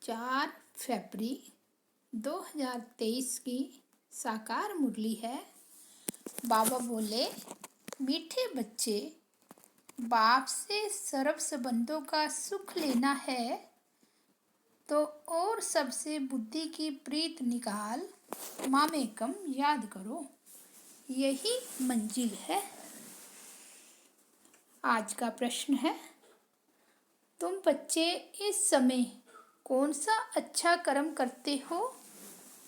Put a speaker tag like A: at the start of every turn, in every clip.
A: 4 फरवरी 2023 की साकार मुरली है। बाबा बोले, मीठे बच्चे, बाप से सर्व संबंधों का सुख लेना है तो और सबसे बुद्धि की प्रीत निकाल मामेकम याद करो, यही मंजिल है। आज का प्रश्न है, तुम बच्चे इस समय कौन सा अच्छा कर्म करते हो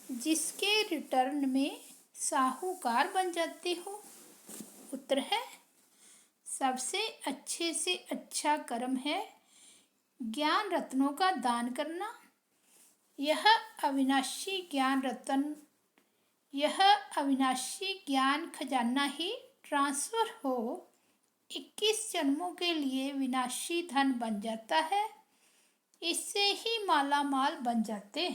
A: जिसके रिटर्न में साहूकार बन जाते हो? उत्तर है, सबसे अच्छे से अच्छा कर्म है ज्ञान रत्नों का दान करना। यह अविनाशी ज्ञान खजाना ही ट्रांसफर हो 21 जन्मों के लिए विनाशी धन बन जाता है। इससे ही माला माल बन जाते।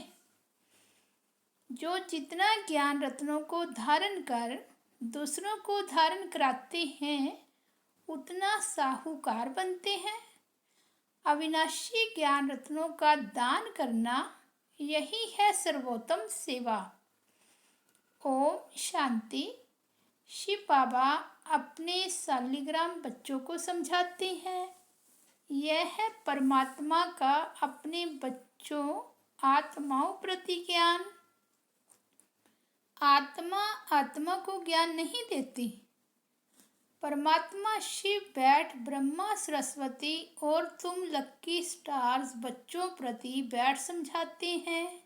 A: जो जितना ज्ञान रत्नों को धारण कर दूसरों को धारण कराते हैं उतना साहूकार बनते हैं। अविनाशी ज्ञान रत्नों का दान करना यही है सर्वोत्तम सेवा। ओम शांति। शिव बाबा अपने सालिग्राम बच्चों को समझाते हैं, यह है परमात्मा का अपने बच्चों आत्माओं प्रति ज्ञान। आत्मा को ज्ञान नहीं देती। परमात्मा शिव बैठ ब्रह्मा सरस्वती और तुम लक्की स्टार्स बच्चों प्रति बैठ समझाते हैं।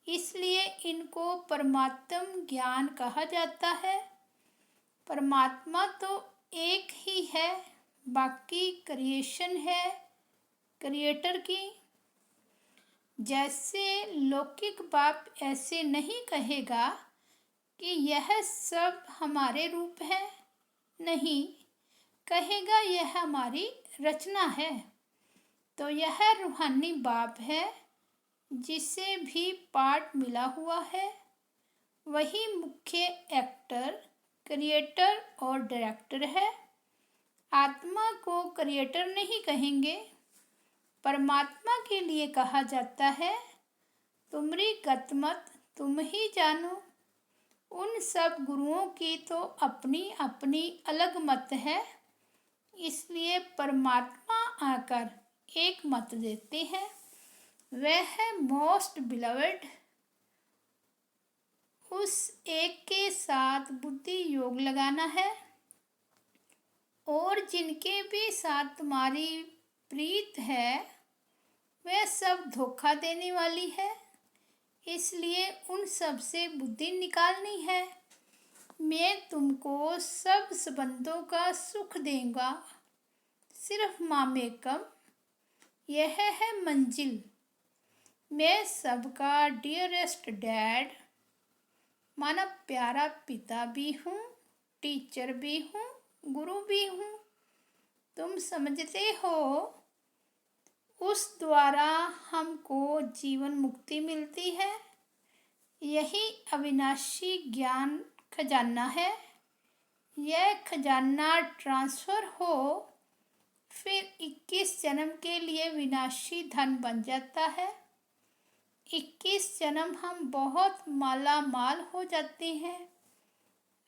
A: इसलिए इनको परमात्म ज्ञान कहा जाता है। परमात्मा तो एक ही है, बाकी क्रिएशन है क्रिएटर की। जैसे लौकिक बाप ऐसे नहीं कहेगा कि यह सब हमारे रूप है, नहीं कहेगा यह हमारी रचना है। तो यह रूहानी बाप है जिसे भी पार्ट मिला हुआ है, वही मुख्य एक्टर, क्रिएटर और डायरेक्टर है। आत्मा को क्रिएटर नहीं कहेंगे। परमात्मा के लिए कहा जाता है, तुमरी गतमत तुम ही जानो। उन सब गुरुओं की तो अपनी अपनी अलग मत है, इसलिए परमात्मा आकर एक मत देते हैं, वह है मोस्ट बिलवड। उस एक के साथ बुद्धि योग लगाना है और जिनके भी साथ तुम्हारी प्रीत है वह सब धोखा देने वाली है, इसलिए उन सब से बुद्धि निकालनी है। मैं तुमको सब संबंधों का सुख देगा, सिर्फ मामेकम, यह है मंजिल। मैं सबका डियरेस्ट डैड, माना प्यारा पिता भी हूँ, टीचर भी हूँ, गुरु भी हूँ। तुम समझते हो उस द्वारा हमको जीवन मुक्ति मिलती है। यही अविनाशी ज्ञान खजाना है। यह खजाना ट्रांसफर हो फिर 21 जन्म के लिए विनाशी धन बन जाता है। 21 जन्म हम बहुत माला माल हो जाते हैं,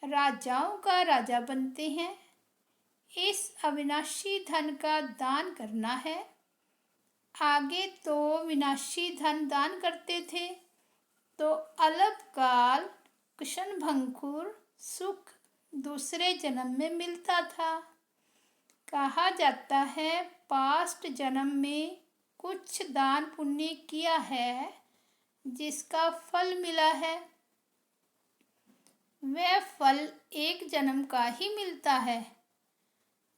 A: राजाओं का राजा बनते हैं। इस अविनाशी धन का दान करना है। आगे तो विनाशी धन दान करते थे तो अलग काल कुशन भंकुर सुख दूसरे जन्म में मिलता था। कहा जाता है पास्ट जन्म में कुछ दान पुण्य किया है जिसका फल मिला है, वह फल एक जन्म का ही मिलता है।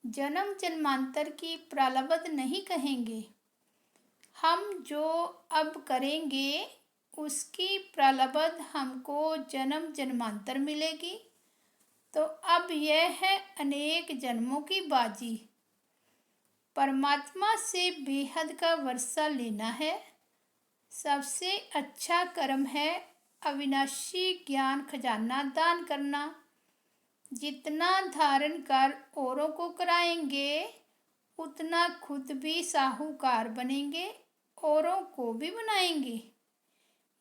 A: जन्म जन्मांतर की प्रारब्ध नहीं कहेंगे। हम जो अब करेंगे उसकी प्रारब्ध हमको जन्म जन्मांतर मिलेगी। तो अब यह है अनेक जन्मों की बाजी। परमात्मा से बेहद का वर्षा लेना है। सबसे अच्छा कर्म है अविनाशी ज्ञान खजाना दान करना। जितना धारण कर औरों को कराएंगे उतना खुद भी साहूकार बनेंगे औरों को भी बनाएंगे।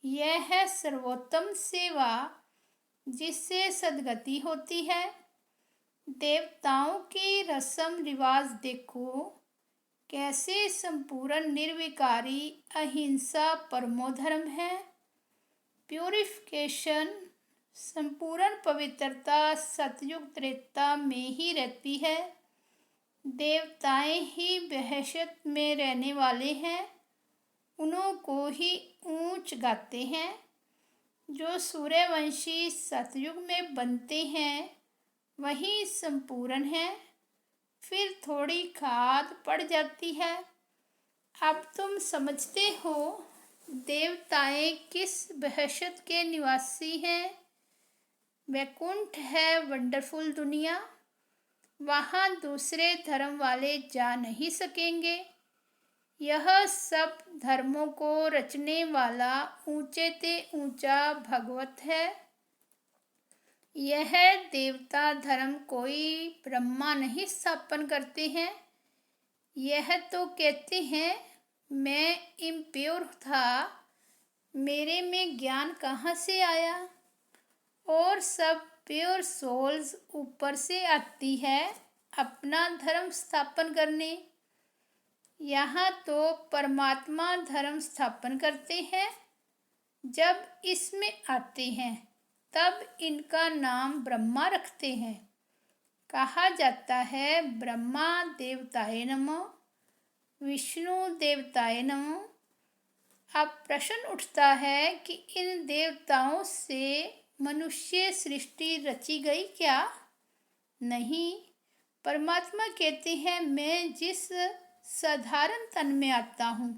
A: यह है सर्वोत्तम सेवा जिससे सद्गति होती है। देवताओं के रस्म रिवाज देखो, कैसे संपूर्ण निर्विकारी अहिंसा परमो धर्म है। प्यूरिफिकेशन, संपूर्ण पवित्रता सतयुग त्रेता में ही रहती है। देवताएं ही बहशत में रहने वाले हैं, उन्हों को ही ऊंच गाते हैं। जो सूर्यवंशी सतयुग में बनते हैं वही संपूर्ण है, फिर थोड़ी खाद पड़ जाती है। अब तुम समझते हो देवताएं किस बहशत के निवासी हैं। वैकुंठ है वंडरफुल दुनिया, वहाँ दूसरे धर्म वाले जा नहीं सकेंगे। यह सब धर्मों को रचने वाला ऊंचे ते ऊंचा भगवत है। यह देवता धर्म कोई ब्रह्मा नहीं स्थापन करते हैं। यह तो कहते हैं मैं इम्प्योर था, मेरे में ज्ञान कहाँ से आया। और सब प्योर सोल्स ऊपर से आती है अपना धर्म स्थापन करने। यहाँ तो परमात्मा धर्म स्थापन करते हैं। जब इसमें आते हैं तब इनका नाम ब्रह्मा रखते हैं। कहा जाता है ब्रह्मा देवताय नमः, विष्णु देवताय नमः। अब प्रश्न उठता है कि इन देवताओं से मनुष्य सृष्टि रची गई क्या? नहीं, परमात्मा कहते हैं मैं जिस साधारण तन में आता हूँ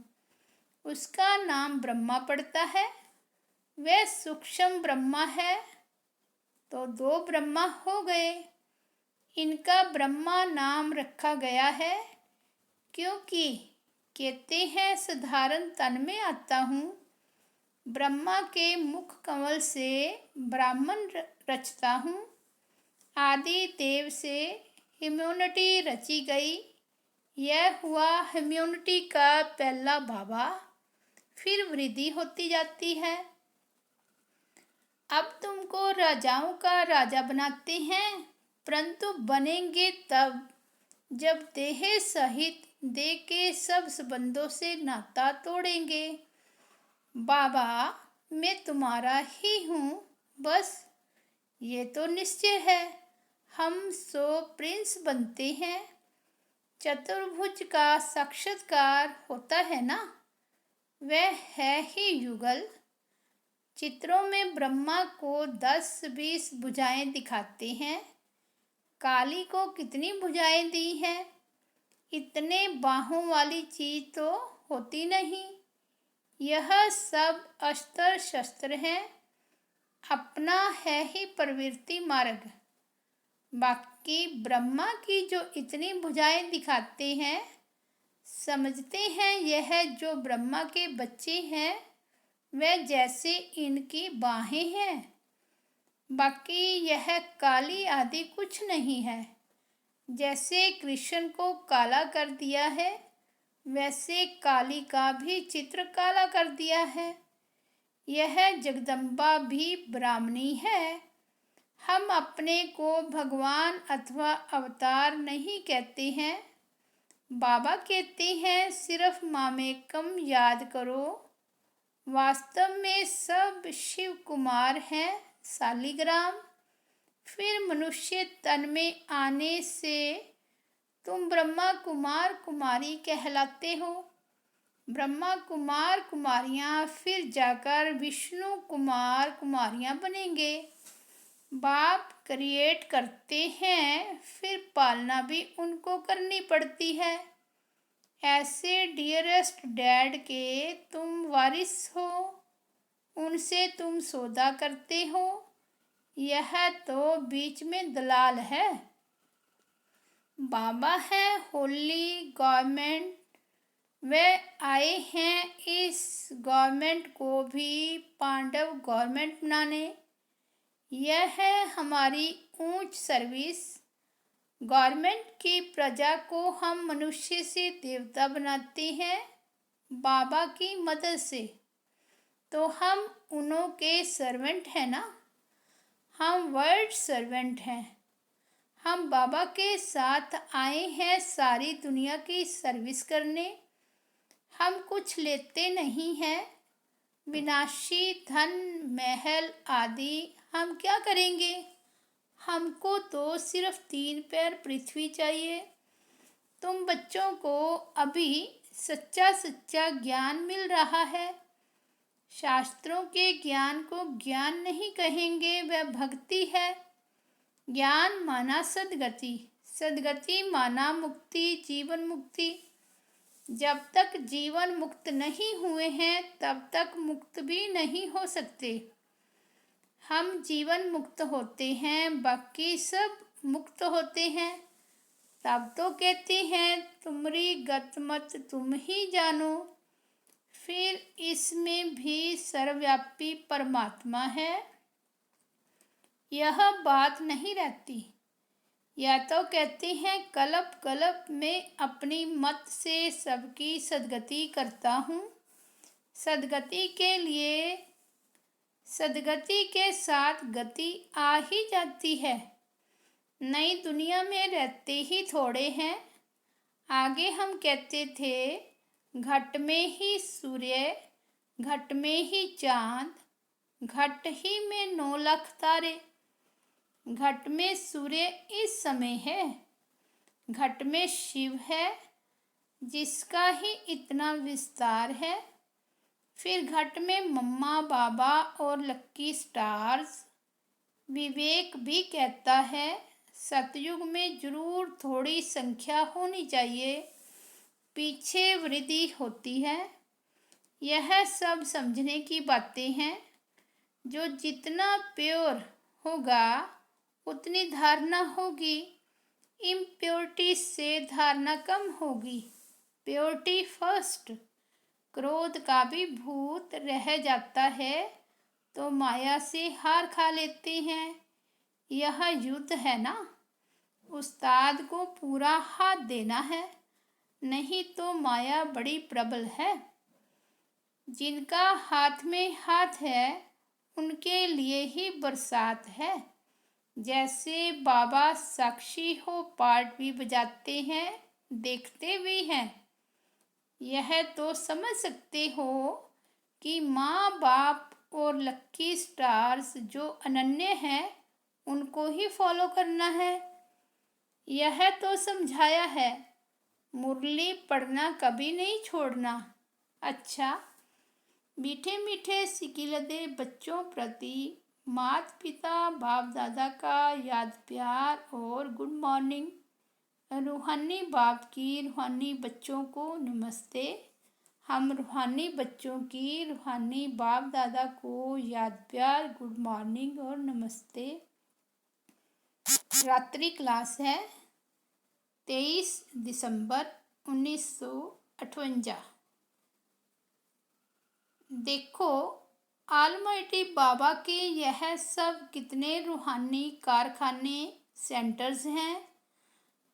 A: उसका नाम ब्रह्मा पड़ता है। वह सूक्ष्म ब्रह्मा है, तो दो ब्रह्मा हो गए। इनका ब्रह्मा नाम रखा गया है क्योंकि कहते हैं साधारण तन में आता हूँ। ब्रह्मा के मुख कमल से ब्राह्मण रचता हूँ। आदि देव से ह्यूमैनिटी रची गई। यह हुआ ह्यूमैनिटी का पहला बाबा, फिर वृद्धि होती जाती है। अब तुमको राजाओं का राजा बनाते हैं, परंतु बनेंगे तब जब देह सहित देह के सब संबंधों से नाता तोड़ेंगे। बाबा मैं तुम्हारा ही हूँ, बस ये तो निश्चय है। हम सो प्रिंस बनते हैं। चतुर्भुज का साक्षात्कार होता है ना, वह है ही युगल। चित्रों में ब्रह्मा को 10-20 भुजाएं दिखाते हैं। काली को कितनी भुजाएं दी हैं? इतने बाहों वाली चीज तो होती नहीं। यह सब अस्त्र शस्त्र हैं, अपना है ही प्रवृत्ति मार्ग। बाकी ब्रह्मा की जो इतनी भुजाएं दिखाते हैं, समझते हैं यह जो ब्रह्मा के बच्चे हैं वह जैसे इनकी बाहें हैं। बाकी यह काली आदि कुछ नहीं है। जैसे कृष्ण को काला कर दिया है, वैसे काली का भी चित्र काला कर दिया है। यह जगदम्बा भी ब्राह्मणी है। हम अपने को भगवान अथवा अवतार नहीं कहते हैं। बाबा कहते हैं सिर्फ मामेकम याद करो। वास्तव में सब शिव कुमार हैं, शालिग्राम। फिर मनुष्य तन में आने से तुम ब्रह्मा कुमार कुमारी कहलाते हो। ब्रह्मा कुमार कुमारियाँ फिर जाकर विष्णु कुमार कुमारियाँ बनेंगे। बाप क्रिएट करते हैं, फिर पालना भी उनको करनी पड़ती है। ऐसे डियरेस्ट डैड के तुम वारिस हो, उनसे तुम सौदा करते हो। यह तो बीच में दलाल है। बाबा है होली गवर्नमेंट। वे आए हैं इस गवर्नमेंट को भी पांडव गवर्नमेंट बनाने। यह है हमारी ऊंच सर्विस। गवर्नमेंट की प्रजा को हम मनुष्य से देवता बनाते हैं। बाबा की मदद से। तो हम उन्हों के सर्वेंट हैं ना, हम वर्ल्ड सर्वेंट हैं। हम बाबा के साथ आए हैं सारी दुनिया की सर्विस करने। हम कुछ लेते नहीं हैं, विनाशी धन महल आदि हम क्या करेंगे। हमको तो सिर्फ 3 पैर पृथ्वी चाहिए। तुम बच्चों को अभी सच्चा सच्चा ज्ञान मिल रहा है। शास्त्रों के ज्ञान को ज्ञान नहीं कहेंगे, वह भक्ति है। ज्ञान माना सद्गति, सद्गति माना मुक्ति, जीवन मुक्ति। जब तक जीवन मुक्त नहीं हुए हैं तब तक मुक्त भी नहीं हो सकते। हम जीवन मुक्त होते हैं, बाकी सब मुक्त होते हैं। तब तो कहते हैं तुम्हारी गत मत तुम ही जानो। फिर इसमें भी सर्वव्यापी परमात्मा है। यह बात नहीं रहती। या तो कहते हैं कल्प कल्प में अपनी मत से सबकी सद्गति करता हूँ। सद्गति के लिए सद्गति के साथ गति आ ही जाती है। नई दुनिया में रहते ही थोड़े हैं। आगे हम कहते थे घट में ही सूर्य, घट में ही चांद, घट ही में 9 लाख तारे। घट में सूर्य इस समय है, घट में शिव है जिसका ही इतना विस्तार है। फिर घट में मम्मा बाबा और लक्की स्टार्स। विवेक भी कहता है सतयुग में जरूर थोड़ी संख्या होनी चाहिए, पीछे वृद्धि होती है। यह सब समझने की बातें हैं। जो जितना प्योर होगा उतनी धारणा होगी, इम्प्योरिटी से धारणा कम होगी। Purity first. क्रोध का भी भूत रह जाता है तो माया से हार खा लेते हैं। यह युद्ध है ना, उस्ताद को पूरा हाथ देना है, नहीं तो माया बड़ी प्रबल है। जिनका हाथ में हाथ है उनके लिए ही बरसात है। जैसे बाबा साक्षी हो पार्ट भी बजाते हैं, देखते भी हैं। यह तो समझ सकते हो कि माँ बाप और लक्की स्टार्स जो अनन्य हैं उनको ही फॉलो करना है। यह तो समझाया है, मुरली पढ़ना कभी नहीं छोड़ना। अच्छा, मीठे मीठे सिकिलदे बच्चों प्रति माता पिता बाप दादा का याद प्यार और गुड मॉर्निंग। रूहानी बाप की रूहानी बच्चों को नमस्ते। हम रूहानी बच्चों की रूहानी बाप दादा को याद प्यार, गुड मॉर्निंग और नमस्ते। रात्रि क्लास है 23 दिसंबर 1958। देखो ऑलमाइटी बाबा के यह सब कितने रूहानी कारखाने सेंटर्स हैं।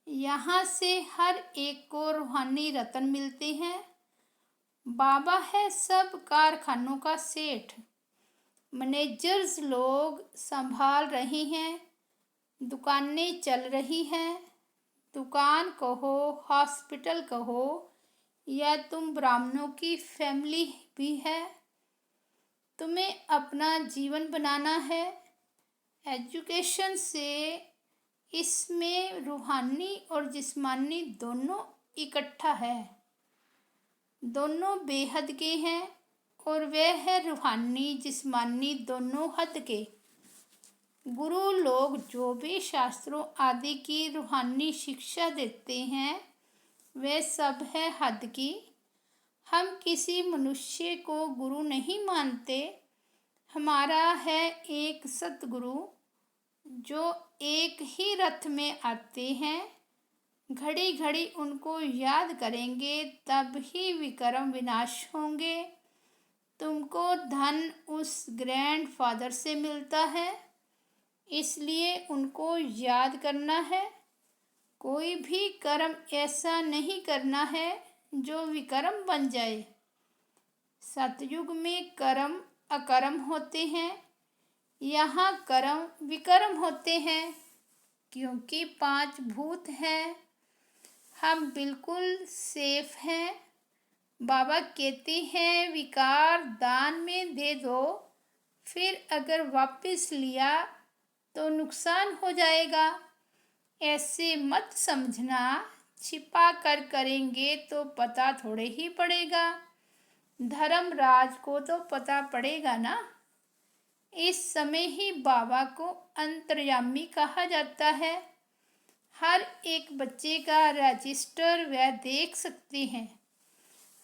A: यहाँ से हर एक को रूहानी रतन मिलते हैं। बाबा है सब कारखानों का सेठ। मैनेजर्स लोग संभाल रहे हैं, दुकानें चल रही हैं। दुकान कहो, हॉस्पिटल कहो, या तुम ब्राह्मणों की फैमिली भी है। तुम्हें अपना जीवन बनाना है। एजुकेशन से इसमें रूहानी और जिस्मानी दोनों इकट्ठा है। दोनों बेहद के हैं और वे है रूहानी जिस्मानी दोनों हद के। गुरु लोग जो भी शास्त्रों आदि की रूहानी शिक्षा देते हैं वे सब है हद की। हम किसी मनुष्य को गुरु नहीं मानते। हमारा है एक सतगुरु जो एक ही रथ में आते हैं। घड़ी घड़ी उनको याद करेंगे तब ही विक्रम विनाश होंगे। तुमको धन उस ग्रैंड फादर से मिलता है, इसलिए उनको याद करना है। कोई भी कर्म ऐसा नहीं करना है जो विक्रम बन जाए। सतयुग में कर्म अकर्म होते हैं, यहाँ कर्म विकर्म होते हैं, क्योंकि 5 भूत हैं। हम बिल्कुल सेफ हैं। बाबा कहते हैं विकार दान में दे दो, फिर अगर वापस लिया तो नुकसान हो जाएगा। ऐसे मत समझना, छिपा कर करेंगे तो पता थोड़े ही पड़ेगा। धर्मराज को तो पता पड़ेगा ना। इस समय ही बाबा को अंतर्यामी कहा जाता है। हर एक बच्चे का रजिस्टर वह देख सकते हैं।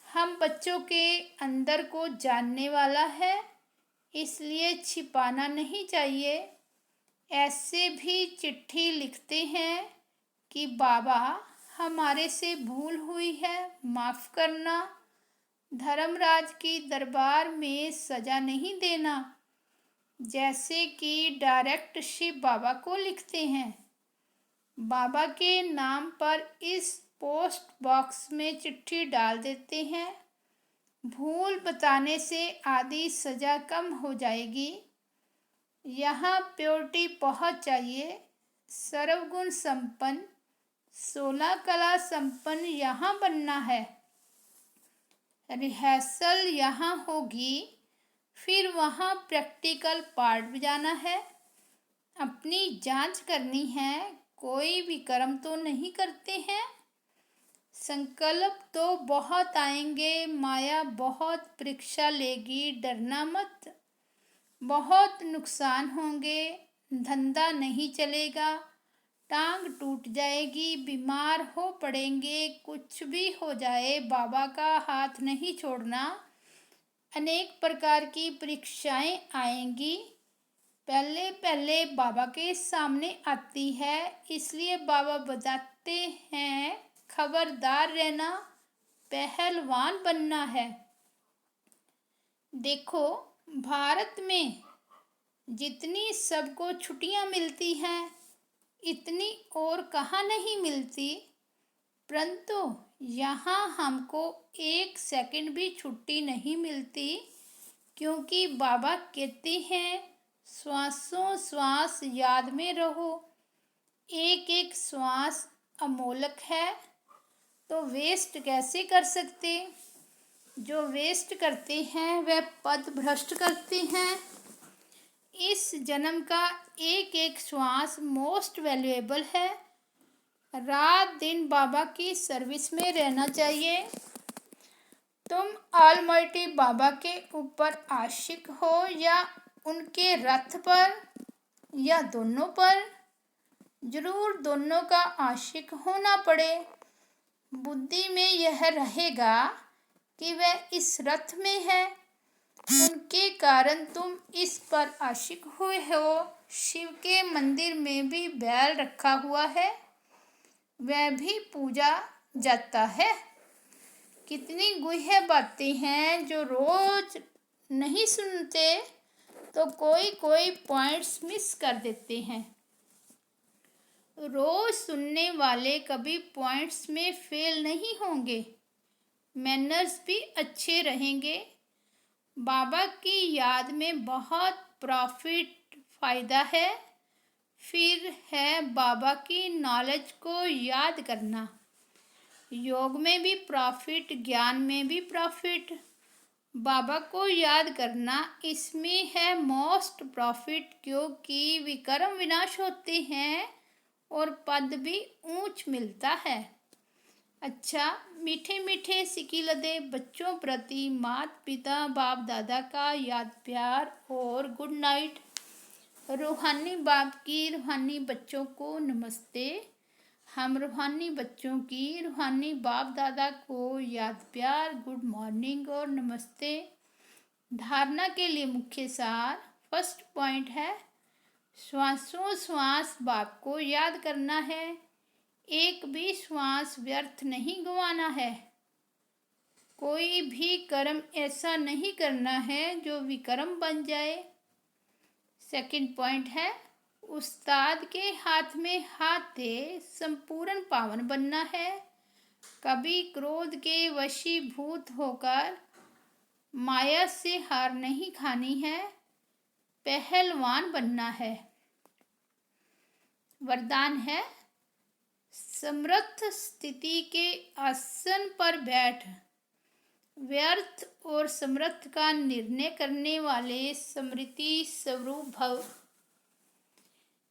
A: हम बच्चों के अंदर को जानने वाला है, इसलिए छिपाना नहीं चाहिए। ऐसे भी चिट्ठी लिखते हैं कि बाबा हमारे से भूल हुई है, माफ़ करना। धर्मराज की दरबार में सजा नहीं देना, जैसे कि डायरेक्ट शिव बाबा को लिखते हैं। बाबा के नाम पर इस पोस्ट बॉक्स में चिट्ठी डाल देते हैं। भूल बताने से आधी सजा कम हो जाएगी। यहाँ प्योरिटी बहुत चाहिए। सर्वगुण संपन्न 16 कला संपन्न यहाँ बनना है। रिहर्सल यहाँ होगी, फिर वहाँ प्रैक्टिकल पार्ट बजाना है। अपनी जांच करनी है, कोई भी कर्म तो नहीं करते हैं। संकल्प तो बहुत आएंगे, माया बहुत परीक्षा लेगी, डरना मत। बहुत नुकसान होंगे, धंधा नहीं चलेगा, टांग टूट जाएगी, बीमार हो पड़ेंगे। कुछ भी हो जाए, बाबा का हाथ नहीं छोड़ना। अनेक प्रकार की परीक्षाएं आएंगी, पहले पहले बाबा के सामने आती है, इसलिए बाबा बताते हैं खबरदार रहना, पहलवान बनना है। देखो, भारत में जितनी सबको छुट्टियां मिलती हैं, इतनी और कहाँ नहीं मिलती। परंतु यहाँ हमको 1 सेकंड भी छुट्टी नहीं मिलती, क्योंकि बाबा कहते हैं श्वासों श्वास याद में रहो। एक एक श्वास अमोलक है, तो वेस्ट कैसे कर सकते। जो वेस्ट करते हैं वह पद भ्रष्ट करते हैं। इस जन्म का एक एक श्वास मोस्ट वैल्यूएबल है। रात दिन बाबा की सर्विस में रहना चाहिए। तुम ऑलमाइटी बाबा के ऊपर आशिक हो या उनके रथ पर या दोनों पर, जरूर दोनों का आशिक होना पड़े। बुद्धि में यह रहेगा कि वह इस रथ में है, उनके कारण तुम इस पर आशिक हुए हो। शिव के मंदिर में भी बैल रखा हुआ है, वह भी पूजा जाता है। कितनी गुह्य बातें हैं जो रोज नहीं सुनते, तो कोई कोई पॉइंट्स मिस कर देते हैं। रोज सुनने वाले कभी पॉइंट्स में फेल नहीं होंगे, मैनर्स भी अच्छे रहेंगे। बाबा की याद में बहुत प्रॉफिट फ़ायदा है। फिर है बाबा की नॉलेज को याद करना। योग में भी प्रॉफिट, ज्ञान में भी प्रॉफिट। बाबा को याद करना, इसमें है मोस्ट प्रॉफिट, क्योंकि विकर्म विनाश होते हैं और पद भी ऊंच मिलता है। अच्छा, मीठे मीठे सिकिलदे बच्चों प्रति माता पिता बाप दादा का याद प्यार और गुड नाइट। रूहानी बाप की रूहानी बच्चों को नमस्ते। हम रूहानी बच्चों की रूहानी बाप दादा को याद प्यार, गुड मॉर्निंग और नमस्ते। धारणा के लिए मुख्य सार, फर्स्ट पॉइंट है श्वासों श्वास बाप को याद करना है। एक भी श्वास व्यर्थ नहीं गंवाना है। कोई भी कर्म ऐसा नहीं करना है जो विकर्म बन जाए। सेकंड पॉइंट है उस्ताद के हाथ में हाथ दे संपूर्ण पावन बनना है। कभी क्रोध के वशीभूत होकर माया से हार नहीं खानी है, पहलवान बनना है। वरदान है, समर्थ स्थिति के आसन पर बैठ, व्यर्थ और समर्थ का निर्णय करने वाले स्मृति स्वरूप भव।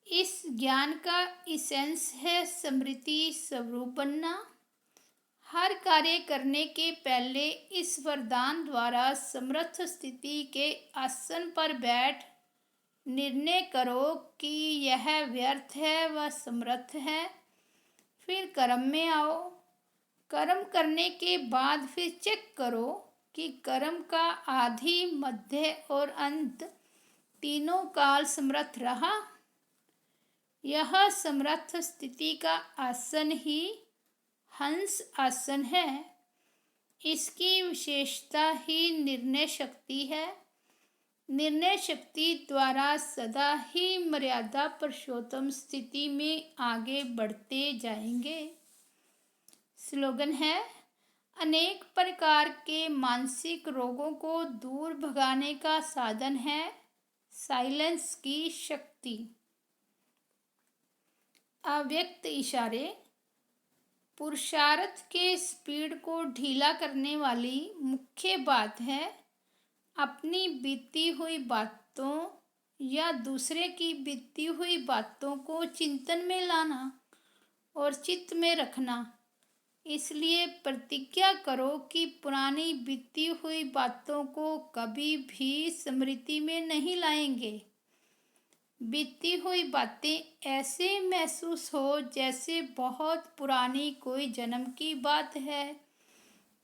A: इस ज्ञान का इसेंस है स्मृति स्वरूप बनना। हर कार्य करने के पहले इस वरदान द्वारा समर्थ स्थिति के आसन पर बैठ निर्णय करो कि यह व्यर्थ है व समर्थ है। फिर कर्म में आओ। कर्म करने के बाद फिर चेक करो कि कर्म का आदि, मध्य और अंत तीनों काल समर्थ रहा। यह समर्थ स्थिति का आसन ही हंस आसन है। इसकी विशेषता ही निर्णय शक्ति है। निर्णय शक्ति द्वारा सदा ही मर्यादा पुरुषोत्तम स्थिति में आगे बढ़ते जाएंगे। स्लोगन है, अनेक प्रकार के मानसिक रोगों को दूर भगाने का साधन है साइलेंस की शक्ति। अव्यक्त इशारे। पुरुषार्थ के स्पीड को ढीला करने वाली मुख्य बात है अपनी बीती हुई बातों या दूसरे की बीती हुई बातों को चिंतन में लाना और चित्त में रखना। इसलिए प्रतिज्ञा करो कि पुरानी बीती हुई बातों को कभी भी स्मृति में नहीं लाएंगे। बीती हुई बातें ऐसे महसूस हो जैसे बहुत पुरानी कोई जन्म की बात है,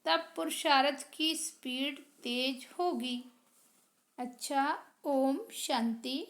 A: तब पुरुषार्थ की स्पीड तेज होगी। अच्छा, ओम शांति।